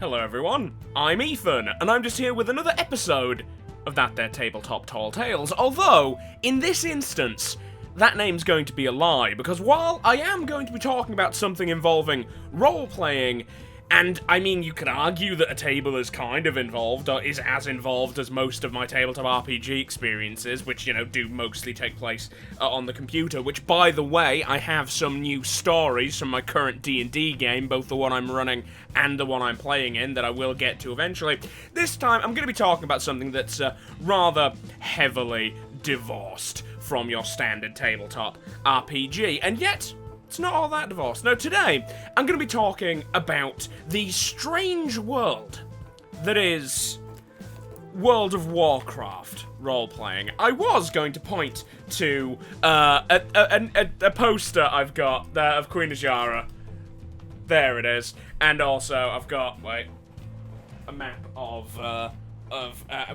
Hello everyone, I'm Ethan, and I'm just here with another episode of That There Tabletop Tall Tales, although, in this instance, that name's going to be a lie, because while I am going to be talking about something involving role-playing, and, I mean, you could argue that a table is kind of involved, or is as involved as most of my tabletop RPG experiences, which, you know, do mostly take place on the computer, which, by the way, I have some new stories from my current D&D game, both the one I'm running and the one I'm playing in, that I will get to eventually. This time, I'm going to be talking about something that's rather heavily divorced from your standard tabletop RPG, and yet it's not all that divorced. No, today, I'm going to be talking about the strange world that is World of Warcraft role-playing. I was going to point to a poster I've got there of Queen Azshara. There it is. And also, I've got, wait, a map of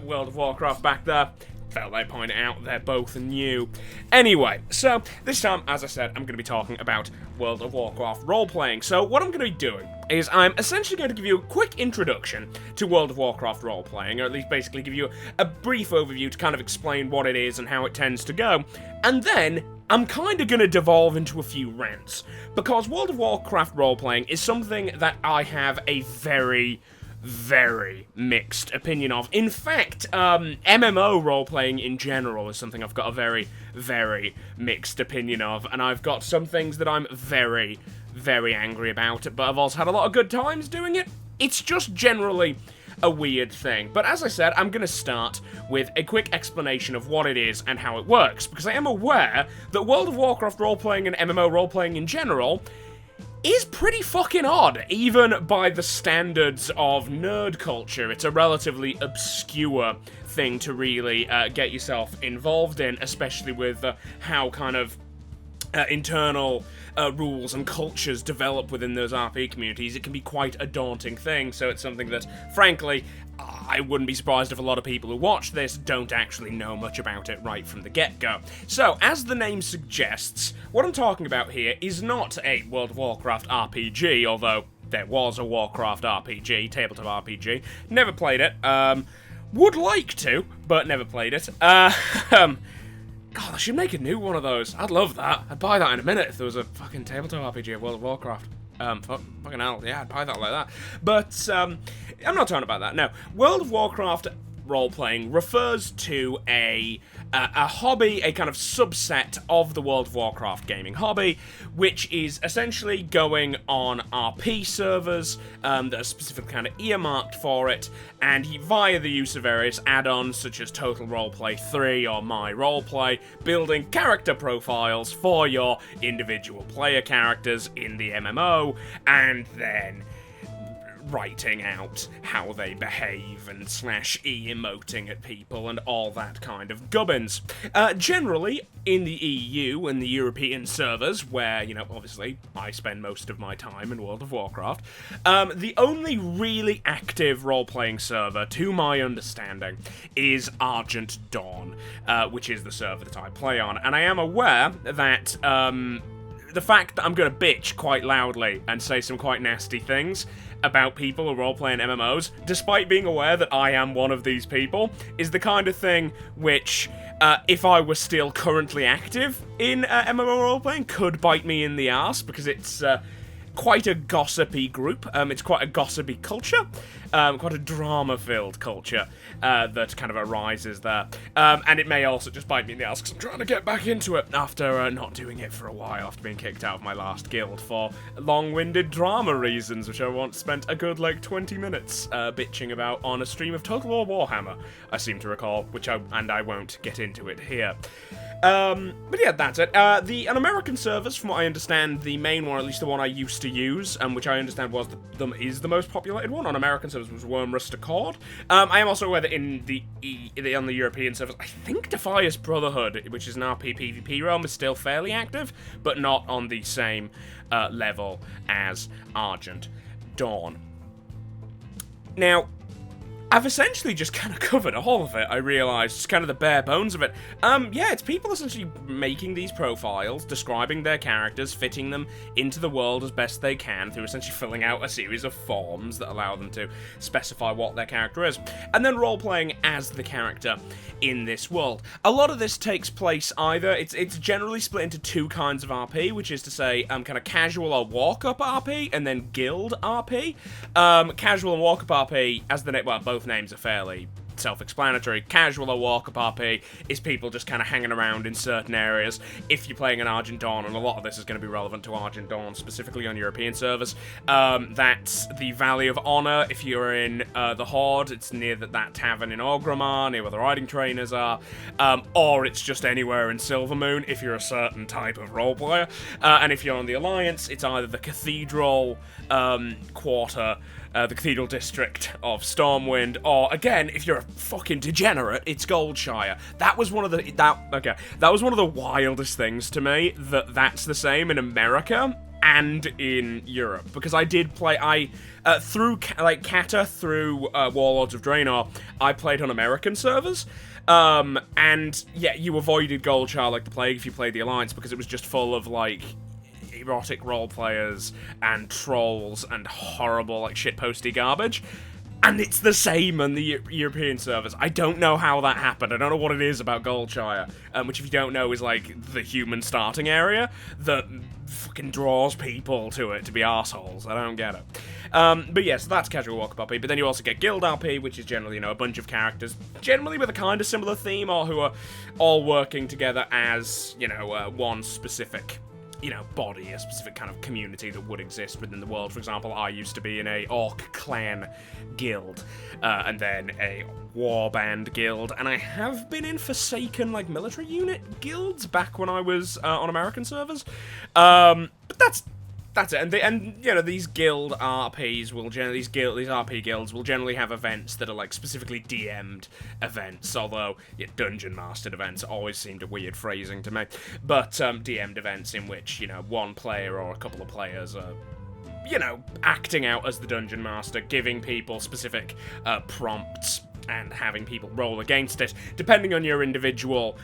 World of Warcraft back there. Felt like pointing out they're both new. Anyway, so this time, as I said, I'm going to be talking about World of Warcraft role-playing. So what I'm going to be doing is I'm essentially going to give you a quick introduction to World of Warcraft role-playing, or at least basically give you a brief overview to kind of explain what it is and how it tends to go. And then I'm kind of going to devolve into a few rants, because World of Warcraft role-playing is something that I have a very mixed opinion of. In fact, MMO role-playing in general is something I've got a very mixed opinion of, and I've got some things that I'm very angry about, but I've also had a lot of good times doing it. It's just generally a weird thing. But as I said, I'm going to start with a quick explanation of what it is and how it works, because I am aware that World of Warcraft role-playing and MMO role-playing in general is pretty fucking odd, even by the standards of nerd culture. It's a relatively obscure thing to really get yourself involved in, especially with how kind of internal rules and cultures develop within those RP communities. It can be quite a daunting thing, so it's something that, frankly, I wouldn't be surprised if a lot of people who watch this don't actually know much about it right from the get-go. So, as the name suggests, what I'm talking about here is not a World of Warcraft RPG, although there was a Warcraft RPG, tabletop RPG. Never played it. Would like to, but never played it. God, I should make a new one of those. I'd love that. I'd buy that in a minute if there was a fucking tabletop RPG of World of Warcraft. Fucking hell, yeah, I'd buy that like that. But, I'm not talking about that, no. World of Warcraft role-playing refers to a hobby, a kind of subset of the World of Warcraft gaming hobby, which is essentially going on RP servers that are specifically kind of earmarked for it, and via the use of various add-ons such as Total Roleplay 3 or My Roleplay, building character profiles for your individual player characters in the MMO, and then writing out how they behave and /e-emoting at people and all that kind of gubbins. Generally, in the EU and the European servers, where, you know, obviously I spend most of my time in World of Warcraft, the only really active role-playing server, to my understanding, is Argent Dawn, which is the server that I play on. And I am aware that the fact that I'm going to bitch quite loudly and say some quite nasty things about people who role-playing MMOs, despite being aware that I am one of these people, is the kind of thing which, if I were still currently active in MMO role-playing, could bite me in the arse, because it's quite a gossipy group. It's quite a gossipy culture, quite a drama-filled culture that kind of arises there. And it may also just bite me in the ass because I'm trying to get back into it after not doing it for a while, after being kicked out of my last guild for long-winded drama reasons, which I once spent a good, 20 minutes bitching about on a stream of Total War Warhammer, I seem to recall, and I won't get into it here. But yeah, that's it. An American servers, from what I understand, the main one, or at least the one I used to use, which I understand is the most populated one on American servers, was Wormrust Accord. I am also aware that on the European servers, I think Defias Brotherhood, which is an RP PvP realm, is still fairly active, but not on the same level as Argent Dawn. Now, I've essentially just kind of covered all of it, I realised, just kind of the bare bones of it. Yeah, it's people essentially making these profiles, describing their characters, fitting them into the world as best they can through essentially filling out a series of forms that allow them to specify what their character is, and then role-playing as the character in this world. A lot of this takes place either, it's generally split into two kinds of RP, which is to say, kind of casual or walk-up RP, and then guild RP. Casual and walk-up RP, as the name, well, both names are fairly self-explanatory. Casual or walk-up RP is people just kind of hanging around in certain areas. If you're playing an Argent Dawn, and a lot of this is going to be relevant to Argent Dawn, specifically on European servers, that's the Valley of Honor. If you're in the Horde, it's near that tavern in Orgrimmar, near where the riding trainers are, or it's just anywhere in Silvermoon if you're a certain type of role player. And if you're on the Alliance, it's either the Cathedral quarter, the Cathedral District of Stormwind, or, again, if you're a fucking degenerate, it's Goldshire. That was one of the wildest things to me, that's the same in America and in Europe, because I did play, through, Cata, through Warlords of Draenor, I played on American servers, and, yeah, you avoided Goldshire like the plague if you played the Alliance, because it was just full of, erotic role players and trolls and horrible, shitposty garbage. And it's the same on the European servers. I don't know how that happened. I don't know what it is about Goldshire, which, if you don't know, is, the human starting area that fucking draws people to it to be assholes. I don't get it. But yeah, so that's casual walk-up RP. But then you also get guild RP, which is generally, a bunch of characters, generally with a kind of similar theme, or who are all working together as, one specific body, a specific kind of community that would exist within the world. For example, I used to be in a orc clan guild, and then a warband guild, and I have been in Forsaken, military unit guilds back when I was on American servers. But that's it, and these guild RPs will generally, these RP guilds will generally have events that are, specifically DM'd events, although, Dungeon Mastered events always seemed a weird phrasing to me, but, DM'd events in which, one player or a couple of players are, acting out as the Dungeon Master, giving people specific, prompts, and having people roll against it. Depending on your individual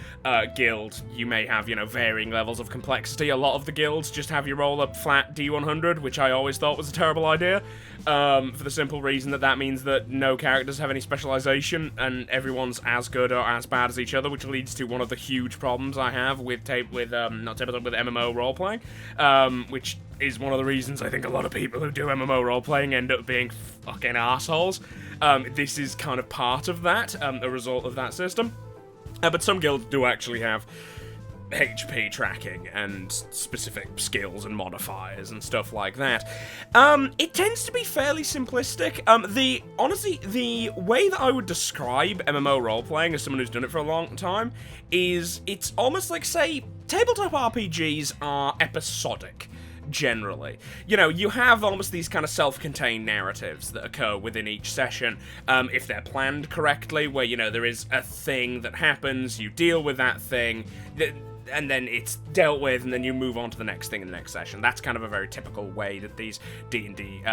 guild, you may have, varying levels of complexity. A lot of the guilds just have you roll a flat D100, which I always thought was a terrible idea, for the simple reason that means that no characters have any specialization, and everyone's as good or as bad as each other, which leads to one of the huge problems I have with MMO Roleplaying, which is one of the reasons I think a lot of people who do MMO Roleplaying end up being fucking assholes. This is kind of part of that, a result of that system. But some guilds do actually have HP tracking and specific skills and modifiers and stuff like that. It tends to be fairly simplistic. Honestly, the way that I would describe MMO Roleplaying as someone who's done it for a long time is it's almost like, say, tabletop RPGs are episodic. Generally. You have almost these kind of self-contained narratives that occur within each session, if they're planned correctly, where, there is a thing that happens, you deal with that thing, and then it's dealt with, and then you move on to the next thing in the next session. That's kind of a very typical way that these D&D,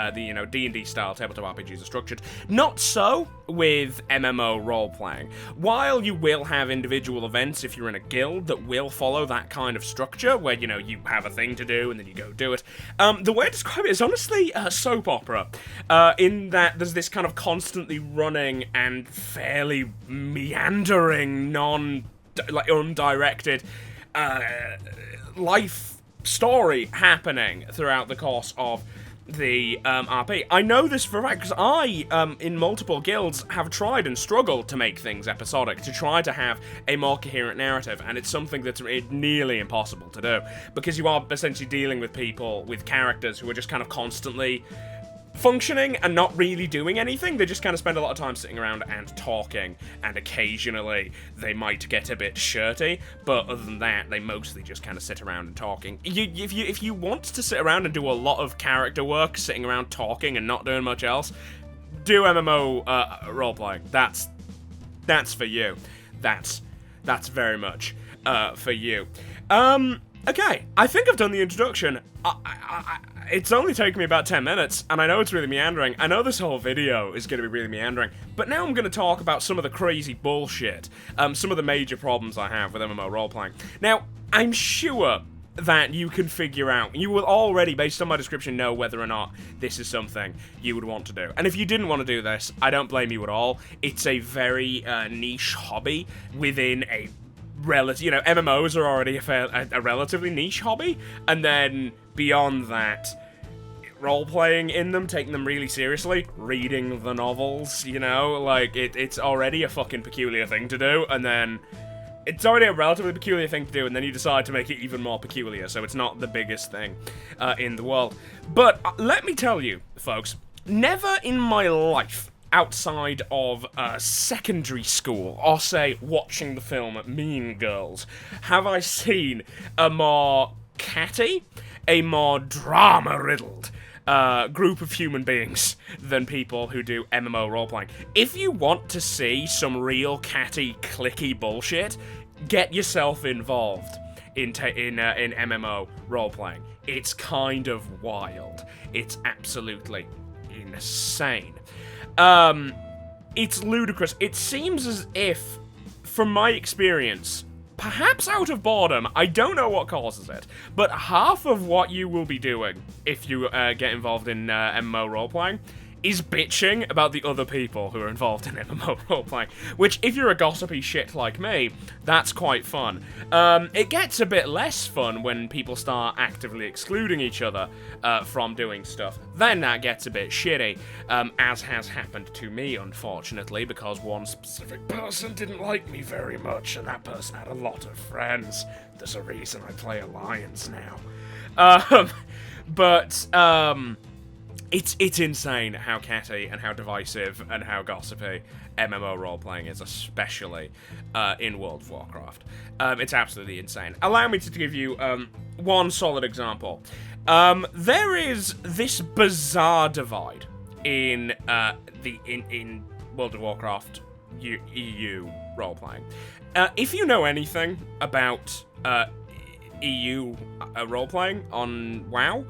D&D style tabletop RPGs are structured. Not so with MMO role-playing. While you will have individual events if you're in a guild that will follow that kind of structure, where, you have a thing to do, and then you go do it, the way I describe it is honestly a soap opera, in that there's this kind of constantly running and fairly meandering, undirected life story happening throughout the course of the RP. I know this for a fact because I, in multiple guilds, have tried and struggled to make things episodic, to try to have a more coherent narrative, and it's something that's nearly impossible to do, because you are essentially dealing with people, with characters who are just kind of constantly functioning and not really doing anything. They just kind of spend a lot of time sitting around and talking, and occasionally they might get a bit shirty, but other than that, they mostly just kind of sit around and talking. If you want to sit around and do a lot of character work, sitting around talking and not doing much else, do MMO role-playing. That's for you. That's very much for you. Okay, I think I've done the introduction. It's only taken me about 10 minutes, and I know it's really meandering. I know this whole video is going to be really meandering, but now I'm going to talk about some of the crazy bullshit, some of the major problems I have with MMO roleplaying. Now, I'm sure that you can figure out, you will already, based on my description, know whether or not this is something you would want to do. And if you didn't want to do this, I don't blame you at all. It's a very niche hobby within a relative, MMOs are already a relatively niche hobby, and then beyond that, role-playing in them, taking them really seriously, reading the novels, it's already a fucking peculiar thing to do, and then it's already a relatively peculiar thing to do, and then you decide to make it even more peculiar, so it's not the biggest thing in the world. But let me tell you, folks, never in my life, outside of secondary school, or say watching the film Mean Girls, have I seen a more catty, a more drama-riddled group of human beings than people who do MMO roleplaying. If you want to see some real catty, clicky bullshit, get yourself involved in MMO roleplaying. It's kind of wild. It's absolutely insane. It's ludicrous. It seems as if, from my experience, perhaps out of boredom, I don't know what causes it, but half of what you will be doing if you get involved in MMO roleplaying is bitching about the other people who are involved in MMO roleplaying, which, if you're a gossipy shit like me, that's quite fun. It gets a bit less fun when people start actively excluding each other from doing stuff. Then that gets a bit shitty, as has happened to me, unfortunately, because one specific person didn't like me very much, and that person had a lot of friends. There's a reason I play Alliance now. It's insane how catty and how divisive and how gossipy MMO roleplaying is, especially in World of Warcraft. It's absolutely insane. Allow me to give you one solid example. There is this bizarre divide in World of Warcraft EU roleplaying. If you know anything about EU roleplaying on WoW,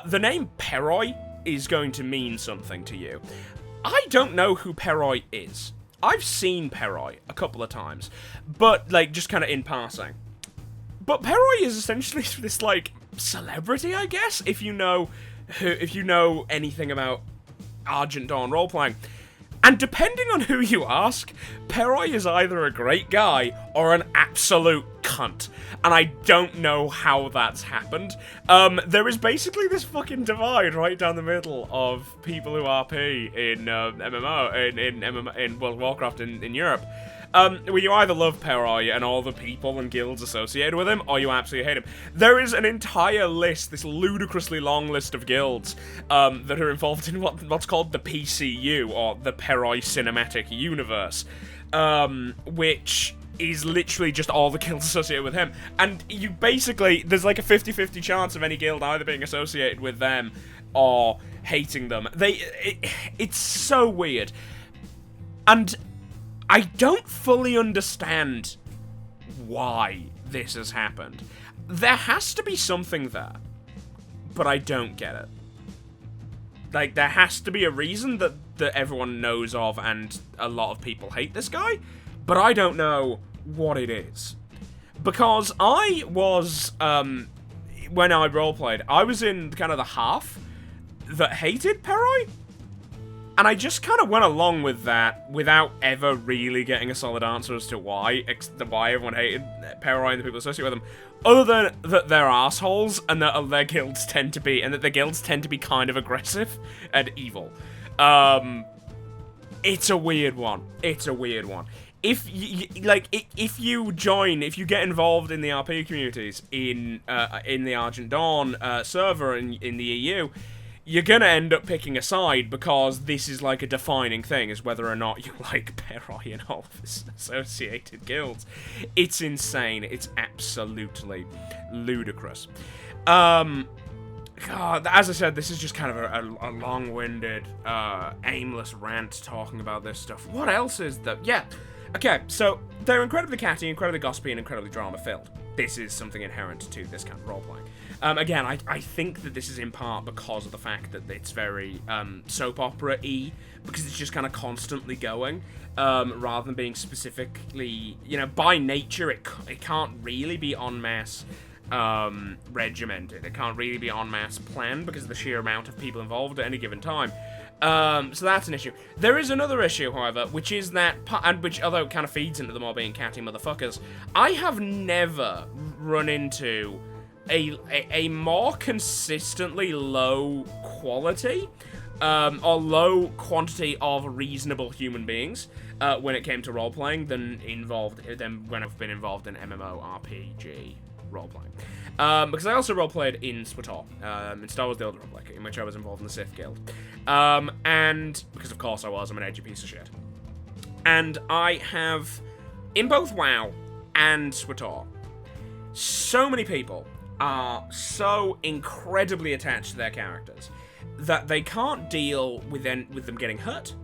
the name Peri is going to mean something to you. I don't know who Peri is. I've seen Peri a couple of times, but, just kind of in passing. But Peri is essentially this, celebrity, I guess, if you know anything about Argent Dawn roleplaying. And depending on who you ask, Peri is either a great guy or an absolute cunt. And I don't know how that's happened. There is basically this fucking divide right down the middle of people who RP in in World of Warcraft in Europe. Where you either love Peri and all the people and guilds associated with him, or you absolutely hate him. There is an entire list, this ludicrously long list of guilds that are involved in what's called the PCU, or the Peri Cinematic Universe, which is literally just all the guilds associated with him. And you basically, there's a 50-50 chance of any guild either being associated with them or hating them. It's so weird. And I don't fully understand why this has happened. There has to be something there, but I don't get it. There has to be a reason that everyone knows of and a lot of people hate this guy, but I don't know what it is. Because I was, when I roleplayed, I was in kind of the half that hated Peri, and I just kind of went along with that without ever really getting a solid answer as to why everyone hated Peri and the people associated with them, other than that they're assholes and that their guilds tend to be, kind of aggressive and evil. It's a weird one. If you get involved in the RP communities in the Argent Dawn server in the EU, you're gonna end up picking a side, because this is a defining thing, is whether or not you like Peri and all of his associated guilds. It's insane. It's absolutely ludicrous. God, as I said, this is just kind of a long-winded, aimless rant talking about this stuff. What else is there? Yeah. Okay, so they're incredibly catty, incredibly gossipy, and incredibly drama-filled. this is something inherent to this kind of role-playing. Again, I think that this is in part because of the fact that it's very soap opera-y, because it's just kind of constantly going, rather than being specifically, you know, by nature, it can't really be en masse regimented. It can't really be en masse planned because of the sheer amount of people involved at any given time. So that's an issue. There is another issue, however, which is that, and which, although it kind of feeds into them all being catty motherfuckers, I have never run into a more consistently low quality, or low quantity of reasonable human beings, when it came to role-playing than when I've been involved in MMORPG role-playing. Because I also role-played in SWTOR, in Star Wars The Old Republic, in which I was involved in the Sith Guild. And, because of course I'm an edgy piece of shit. And I have, in both WoW and SWTOR, so many people are so incredibly attached to their characters that they can't deal with them getting hurt,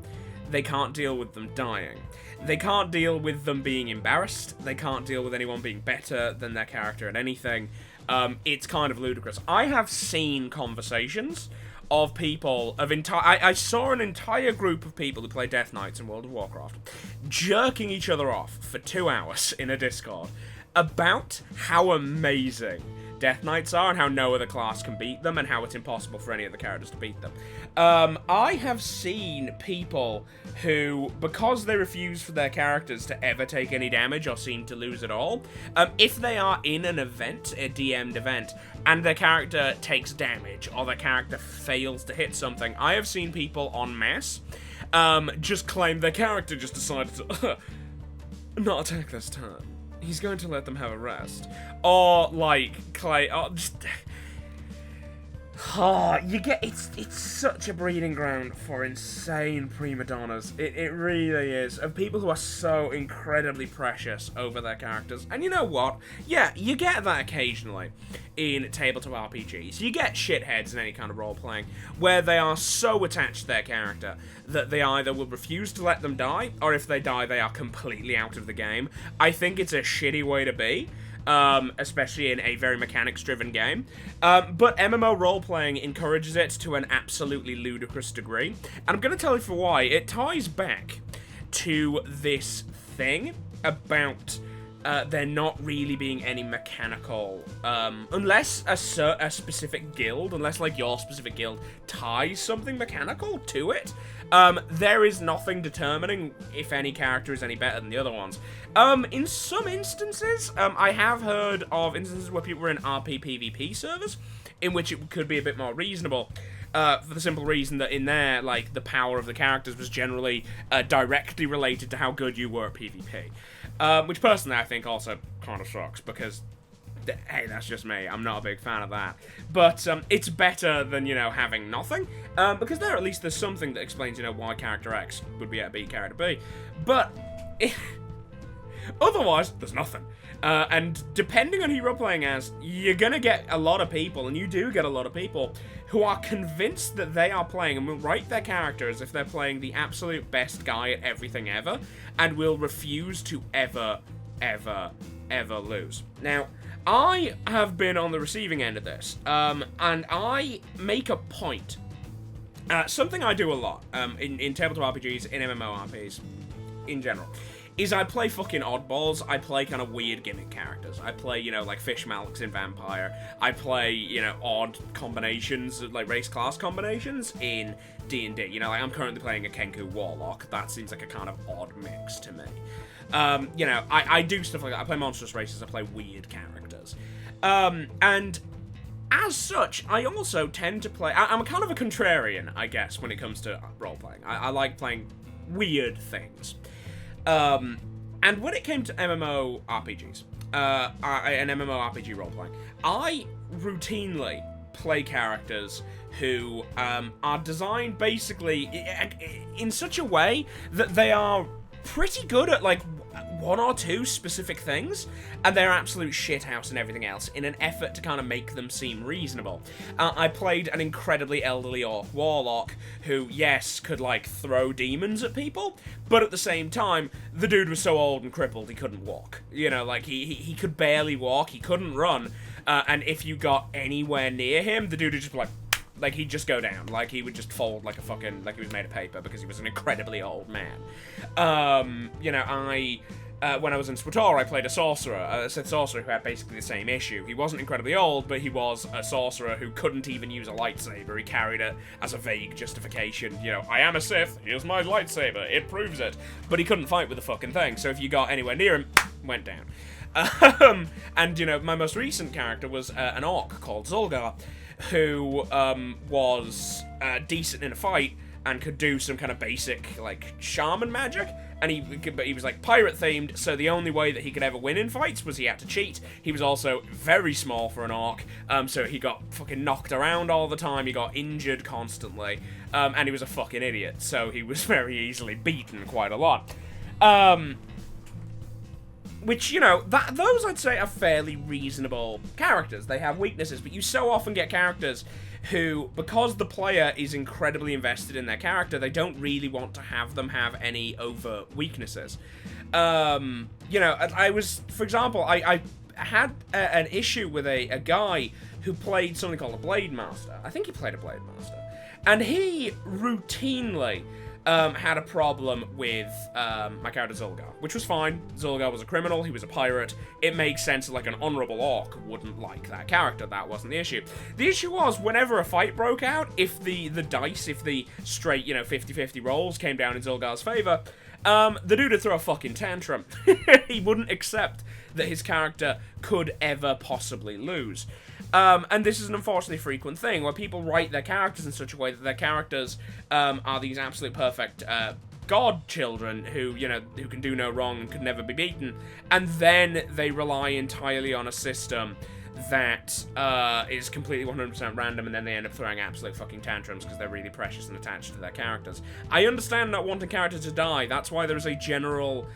they can't deal with them dying, they can't deal with them being embarrassed, they can't deal with anyone being better than their character at anything. It's kind of ludicrous. I have seen conversations of people, I saw an entire group of people who play Death Knights in World of Warcraft jerking each other off for 2 hours in a Discord about how amazing Death Knights are and how no other class can beat them and how it's impossible for any other characters to beat them. I have seen people who, because they refuse for their characters to ever take any damage or seem to lose at all, if they are in an event, a DM'd event, and their character takes damage or their character fails to hit something, I have seen people en masse just claim their character just decided to not attack this turn. He's going to let them have a rest. Or, like, Clay... Oh, just... Oh, it's such a breeding ground for insane Primadonnas. It really is. Of people who are so incredibly precious over their characters. And you know what? Yeah, you get that occasionally in tabletop RPGs. You get shitheads in any kind of role-playing where they are so attached to their character that they either will refuse to let them die, or if they die, they are completely out of the game. I think it's a shitty way to be. Especially in a very mechanics-driven game. But MMO role-playing encourages it to an absolutely ludicrous degree. And I'm going to tell you for why. It ties back to this thing about there not really being any mechanical... unless a specific guild, unless, like, your specific guild ties something mechanical to it, there is nothing determining if any character is any better than the other ones. In some instances, I have heard of instances where people were in RP PvP servers, in which it could be a bit more reasonable, for the simple reason that in there, like, the power of the characters was generally directly related to how good you were at PvP. Which personally I think also kind of sucks, because, hey, that's just me, I'm not a big fan of that. But it's better than, you know, having nothing, because there at least there's something that explains, you know, why character X would be able to beat character B. But otherwise, there's nothing. And depending on who you're playing as, you're gonna get a lot of people, and you do get a lot of people, who are convinced that they are playing and will write their character as if they're playing the absolute best guy at everything ever, and will refuse to ever lose. Now, I have been on the receiving end of this, and I make a point. Something I do a lot in tabletop RPGs, in MMORPGs, in general, is I play fucking oddballs. I play kind of weird gimmick characters. I play, you know, like Fish Malks in Vampire. I play, you know, odd combinations, like race-class combinations in D&D. You know, like I'm currently playing a Kenku Warlock. That seems like a kind of odd mix to me. You know, I do stuff like that. I play monstrous races. I play weird characters. And as such, I also tend to play... I'm kind of a contrarian, I guess, when it comes to role-playing. I like playing weird things. And when it came to MMO RPGs, and MMO RPG role-playing, I routinely play characters who are designed basically in such a way that they are pretty good at, like, one or two specific things, and they're absolute shithouse and everything else, in an effort to kind of make them seem reasonable. I played an incredibly elderly orc warlock who, yes, could, like, throw demons at people, but at the same time, the dude was so old and crippled he couldn't walk. You know, like, he could barely walk, he couldn't run, and if you got anywhere near him, the dude would just be like, he'd just go down. Like, he would just fold like a fucking, like he was made of paper, because he was an incredibly old man. You know, when I was in SWTOR, I played a sorcerer, a Sith sorcerer who had basically the same issue. He wasn't incredibly old, but he was a sorcerer who couldn't even use a lightsaber. He carried it as a vague justification. You know, I am a Sith, here's my lightsaber, it proves it. But he couldn't fight with the fucking thing, so if you got anywhere near him, went down. And, you know, my most recent character was an orc called Zulgar, who was decent in a fight and could do some kind of basic, like, shaman magic, and but he was, like, pirate-themed, so the only way that he could ever win in fights was he had to cheat. He was also very small for an orc, so he got fucking knocked around all the time, he got injured constantly, and he was a fucking idiot, so he was very easily beaten quite a lot. Which, you know, those I'd say are fairly reasonable characters. They have weaknesses, but you so often get characters who, because the player is incredibly invested in their character, they don't really want to have them have any overt weaknesses. You know, I was, for example, I had an issue with a guy who played something called a Blade Master. I think he played a Blade Master. And he routinely had a problem with my character Zulgar, which was fine. Zulgar was a criminal, he was a pirate. It makes sense that, like, an honourable orc wouldn't like that character. That wasn't the issue. The issue was, whenever a fight broke out, if the dice, if the straight, you know, 50-50 rolls came down in Zulgar's favour, the dude would throw a fucking tantrum. He wouldn't accept that his character could ever possibly lose. And this is an unfortunately frequent thing, where people write their characters in such a way that their characters are these absolute perfect god children who, you know, who can do no wrong and could never be beaten, and then they rely entirely on a system that is completely 100% random, and then they end up throwing absolute fucking tantrums because they're really precious and attached to their characters. I understand not wanting characters to die. That's why there is a general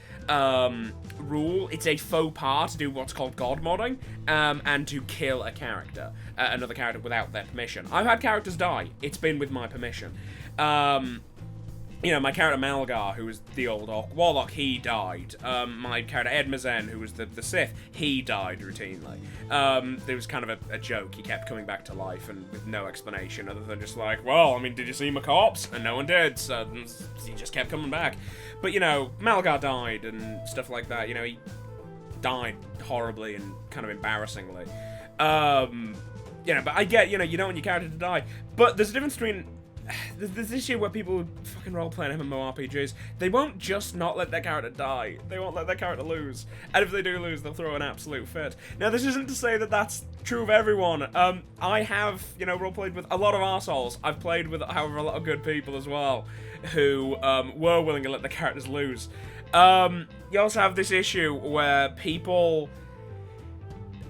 rule. It's a faux pas to do what's called god modding, and to kill a character, another character, without their permission. I've had characters die. It's been with my permission. You know, my character Malgar, who was the old orc warlock, he died. My character Edmazen, who was the Sith, he died routinely. There was kind of a joke. He kept coming back to life, and with no explanation other than just like, well, I mean, did you see my corpse? And no one did, so he just kept coming back. But, you know, Malgar died and stuff like that. You know, he died horribly and kind of embarrassingly. You know, but I get, you know, you don't want your character to die. But there's a difference between... There's this issue where people fucking role-play in MMORPGs. They won't just not let their character die. They won't let their character lose. And if they do lose, they'll throw an absolute fit. Now, this isn't to say that that's true of everyone. I have, you know, role-played with a lot of arseholes. I've played with, however, a lot of good people as well, who were willing to let their characters lose. You also have this issue where people...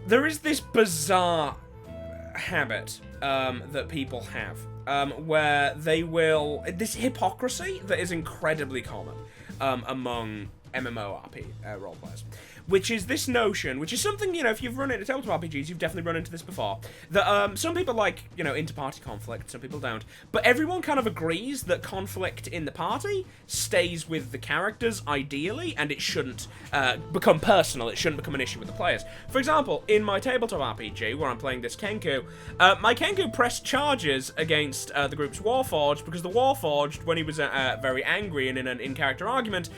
There is this bizarre habit that people have. Where they will... This hypocrisy that is incredibly common among MMORP role players. Which is this notion, which is something, you know, if you've run into tabletop RPGs, you've definitely run into this before. That some people like, you know, inter-party conflict, some people don't. But everyone kind of agrees that conflict in the party stays with the characters, ideally, and it shouldn't become personal, it shouldn't become an issue with the players. For example, in my tabletop RPG, where I'm playing this Kenku, my Kenku pressed charges against the group's Warforged, because the Warforged, when he was very angry and in an in-character argument,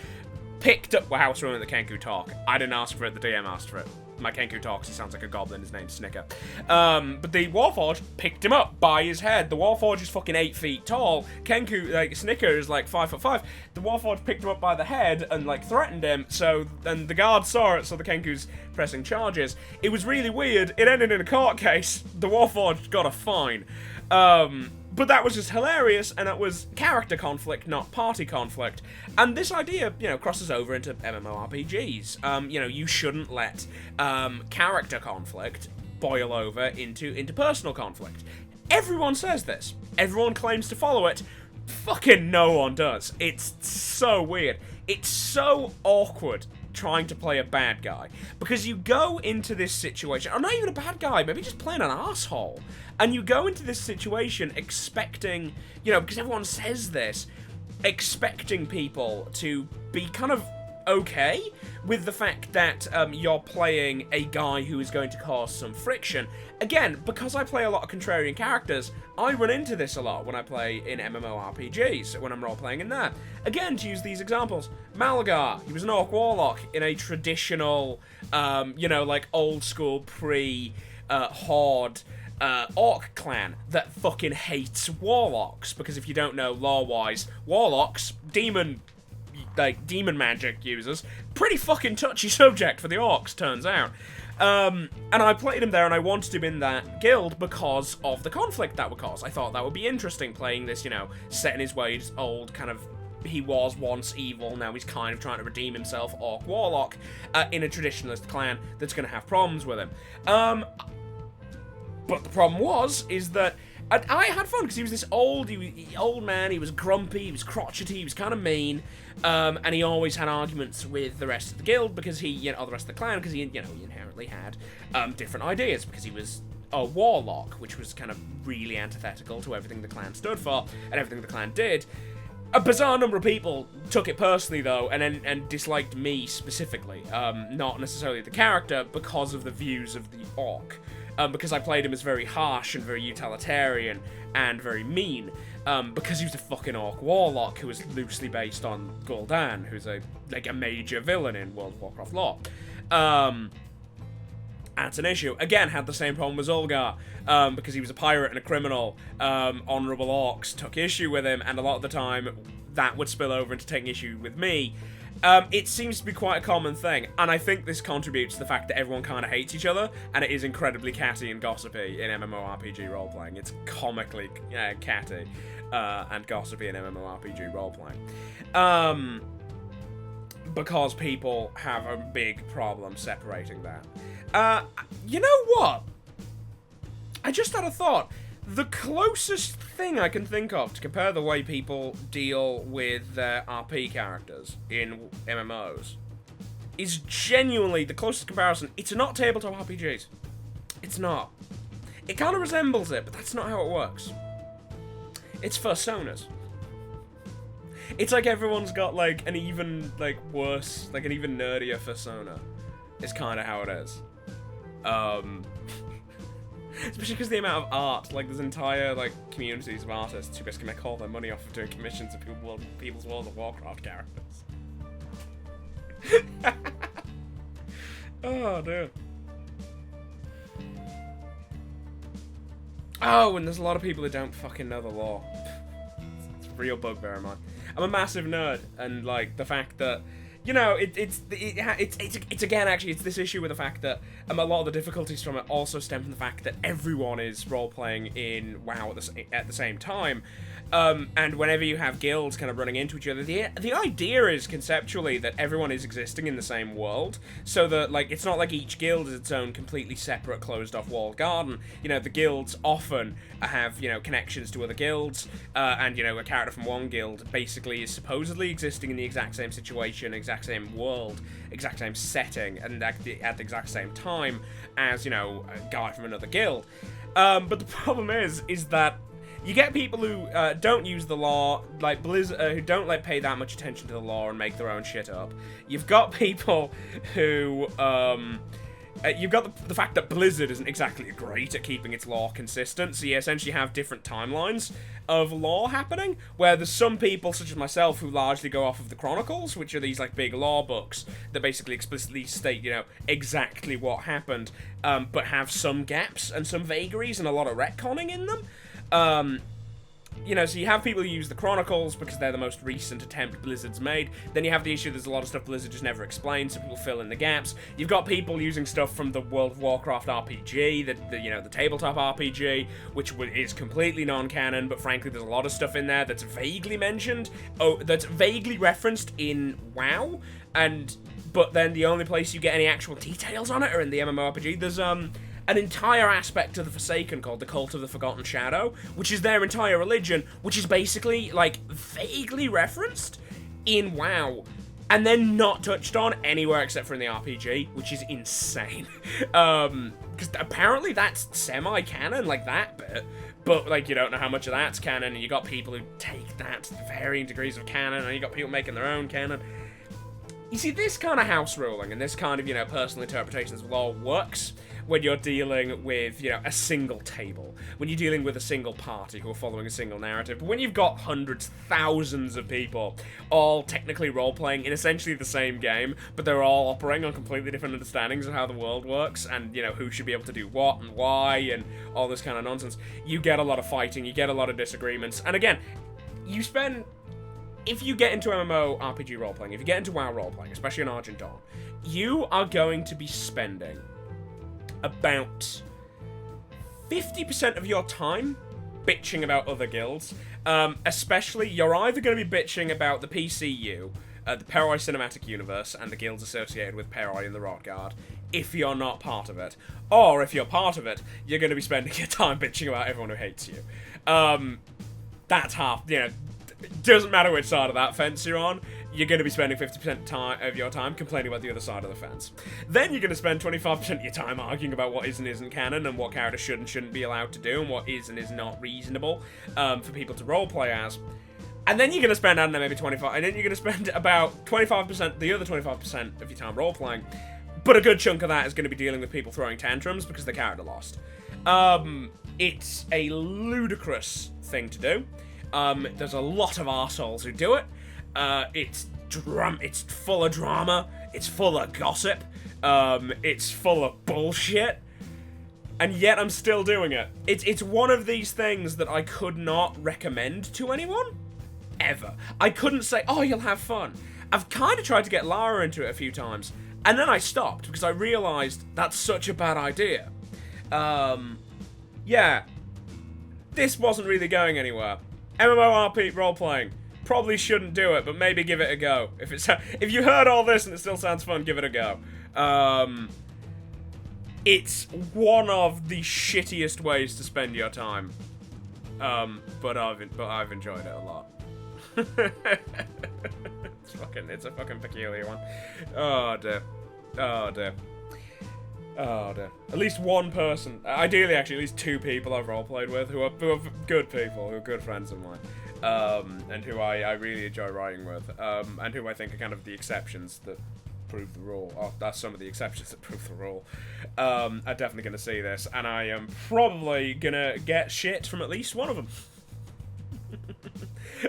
picked up... Wow, what's wrong with the Kenku talk? I didn't ask for it, the DM asked for it. My Kenku talks, he sounds like a goblin, his name's Snicker. But the Warforged picked him up by his head. The Warforged is fucking 8 feet tall. Kenku, like, Snicker is like 5'5". The Warforged picked him up by the head and, like, threatened him, so... And the guard saw it, so the Kenku's pressing charges. It was really weird. It ended in a court case. The Warforged got a fine. But that was just hilarious, and it was character conflict, not party conflict. And this idea, you know, crosses over into MMORPGs. You know, you shouldn't let character conflict boil over into interpersonal conflict. Everyone says this. Everyone claims to follow it. Fucking no one does. It's so weird. It's so awkward trying to play a bad guy. Because you go into this situation, or not even a bad guy, maybe just playing an asshole. And you go into this situation expecting, you know, because everyone says this, expecting people to be kind of okay with the fact that you're playing a guy who is going to cause some friction. Again, because I play a lot of contrarian characters, I run into this a lot when I play in MMORPGs, when I'm role-playing in that. Again, to use these examples, Malgar, he was an Orc Warlock in a traditional, you know, like old-school pre-Horde Orc clan that fucking hates Warlocks, because if you don't know lore-wise, Warlocks, demon magic users, pretty fucking touchy subject for the Orcs, turns out. And I played him there, and I wanted him in that guild because of the conflict that would cause. I thought that would be interesting, playing this, you know, set in his ways, old, kind of, he was once evil, now he's kind of trying to redeem himself, Orc Warlock, in a traditionalist clan that's going to have problems with him. But the problem is that I had fun, because he was this old man, he was grumpy, he was crotchety, he was kind of mean, and he always had arguments with the rest of the guild, because he, you know, the rest of the clan, because he, you know, he inherently had different ideas, because he was a warlock, which was kind of really antithetical to everything the clan stood for, and everything the clan did. A bizarre number of people took it personally, though, and disliked me specifically, not necessarily the character, because of the views of the orc. Because I played him as very harsh and very utilitarian and very mean, because he was a fucking Orc Warlock who was loosely based on Gul'dan, who's a major villain in World of Warcraft lore. That's an issue. Again, had the same problem as Ulgar, because he was a pirate and a criminal. Honourable Orcs took issue with him, and a lot of the time that would spill over into taking issue with me. It seems to be quite a common thing, and I think this contributes to the fact that everyone kind of hates each other, and it is incredibly catty and gossipy in MMORPG role-playing. It's comically catty and gossipy in MMORPG role-playing. Because people have a big problem separating that. You know what? I just had a thought. The closest thing I can think of to compare the way people deal with their RP characters in MMOs is genuinely the closest comparison. It's not tabletop RPGs. It's not. It kind of resembles it, but that's not how it works. It's personas. It's like everyone's got, like, an even, like, worse, like, an even nerdier persona. It's kind of how it is. Especially because the amount of art, like, there's entire, like, communities of artists who basically make all their money off of doing commissions of people's World of Warcraft characters. Oh, dude. Oh, and there's a lot of people who don't fucking know the lore. It's a real bugbear of mine. I'm a massive nerd, and, like, the fact that, you know, it's again, actually, it's this issue with the fact that a lot of the difficulties from it also stem from the fact that everyone is role-playing in WoW at the same time. And whenever you have guilds kind of running into each other, the idea is conceptually that everyone is existing in the same world, so that, like, it's not like each guild is its own completely separate, closed-off walled garden. You know, the guilds often have, you know, connections to other guilds, and, you know, a character from one guild basically is supposedly existing in the exact same situation, exact same world, exact same setting, and at the exact same time as, you know, a guy from another guild. But the problem is that you get people who don't use the lore, like Blizzard, who don't, like, pay that much attention to the lore and make their own shit up. You've got people who, you've got the fact that Blizzard isn't exactly great at keeping its lore consistent, so you essentially have different timelines of lore happening, where there's some people, such as myself, who largely go off of the Chronicles, which are these, like, big lore books that basically explicitly state, you know, exactly what happened, but have some gaps and some vagaries and a lot of retconning in them. You know, so you have people who use the Chronicles because they're the most recent attempt Blizzard's made. Then you have the issue there's a lot of stuff Blizzard just never explained, so people fill in the gaps. You've got people using stuff from the World of Warcraft RPG, the Tabletop RPG, which is completely non-canon, but frankly there's a lot of stuff in there that's vaguely mentioned, that's vaguely referenced in WoW, but then the only place you get any actual details on it are in the MMORPG. There's, an entire aspect of the Forsaken called the Cult of the Forgotten Shadow, which is their entire religion, which is basically, like, vaguely referenced in WoW. and then not touched on anywhere except for in the RPG, which is insane. Because apparently that's semi-canon, like that bit, but like you don't know how much of that's canon, and you got people who take that to varying degrees of canon, and you got people making their own canon. You see, this kind of house ruling and this kind of, you know, personal interpretations of law works when you're dealing with, you know, a single table. When you're dealing with a single party who are following a single narrative. But when you've got hundreds, thousands of people all technically role-playing in essentially the same game, but they're all operating on completely different understandings of how the world works and, you know, who should be able to do what and why and all this kind of nonsense, you get a lot of fighting, you get a lot of disagreements. And again, you spend... If you get into MMO RPG role-playing, if you get into WoW role-playing, especially in Argent Dawn, you are going to be spending about 50% of your time bitching about other guilds. Especially, you're either going to be bitching about the PCU, the Peri Cinematic Universe, and the guilds associated with Peri and the Rot Guard, if you're not part of it. Or, if you're part of it, you're going to be spending your time bitching about everyone who hates you. That's half, you know... It doesn't matter which side of that fence you're on, you're going to be spending 50% of your time complaining about the other side of the fence. Then you're going to spend 25% of your time arguing about what is and isn't canon, and what characters should and shouldn't be allowed to do, and what is and is not reasonable for people to roleplay as. And then you're going to spend, I don't know, maybe 25, and then you're going to spend about 25%, the other 25% of your time roleplaying, but a good chunk of that is going to be dealing with people throwing tantrums because the character lost. It's a ludicrous thing to do. There's a lot of arseholes who do it. It's full of drama. It's full of gossip. It's full of bullshit. And yet I'm still doing it. It's one of these things that I could not recommend to anyone. Ever. I couldn't say, oh, you'll have fun. I've kind of tried to get Lara into it a few times. And then I stopped because I realized that's such a bad idea. Yeah. This wasn't really going anywhere. MMORPG role-playing. Probably shouldn't do it, but maybe give it a go. If you heard all this and it still sounds fun, give it a go. It's one of the shittiest ways to spend your time. But I've enjoyed it a lot. It's a fucking peculiar one. Oh dear. Oh dear. Oh dear. At least one person, ideally actually at least two people I've roleplayed with who are good people, who are good friends of mine, and who I really enjoy writing with, and who I think are kind of the exceptions that prove the rule, or that's some of the exceptions that prove the rule, are definitely going to see this, and I am probably going to get shit from at least one of them.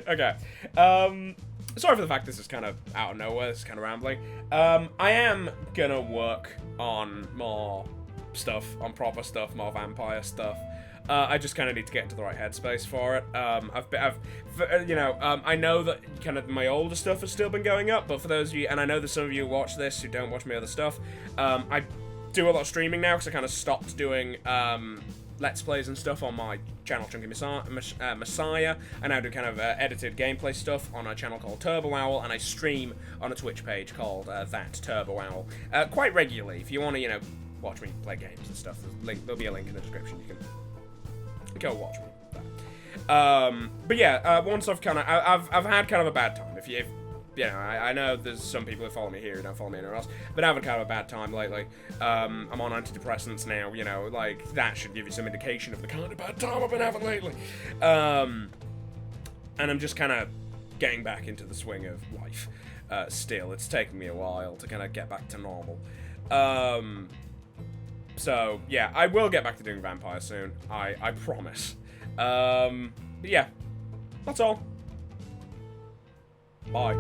Okay. Sorry for the fact this is kind of out of nowhere, this is kind of rambling. I am gonna work on more stuff, on proper stuff, more vampire stuff. I just kind of need to get into the right headspace for it. I know that kind of my older stuff has still been going up, but for those of you, and I know that some of you watch this who don't watch my other stuff, I do a lot of streaming now because I kind of stopped doing Let's Plays and stuff on my channel Chunky Messiah. I now do kind of edited gameplay stuff on a channel called Turbo Owl, and I stream on a Twitch page called That Turbo Owl quite regularly. If you want to, you know, watch me play games and stuff, there'll be a link in the description. You can go watch me. But yeah, once I've had kind of a bad time. If you know, I know there's some people who follow me here who don't follow me anywhere else, but having kind of a bad time lately. I'm on antidepressants now, you know, like, that should give you some indication of the kind of bad time I've been having lately. And I'm just kind of getting back into the swing of life. Still, it's taken me a while to kind of get back to normal. So, yeah, I will get back to doing vampire soon. I promise. But yeah, that's all. Bye.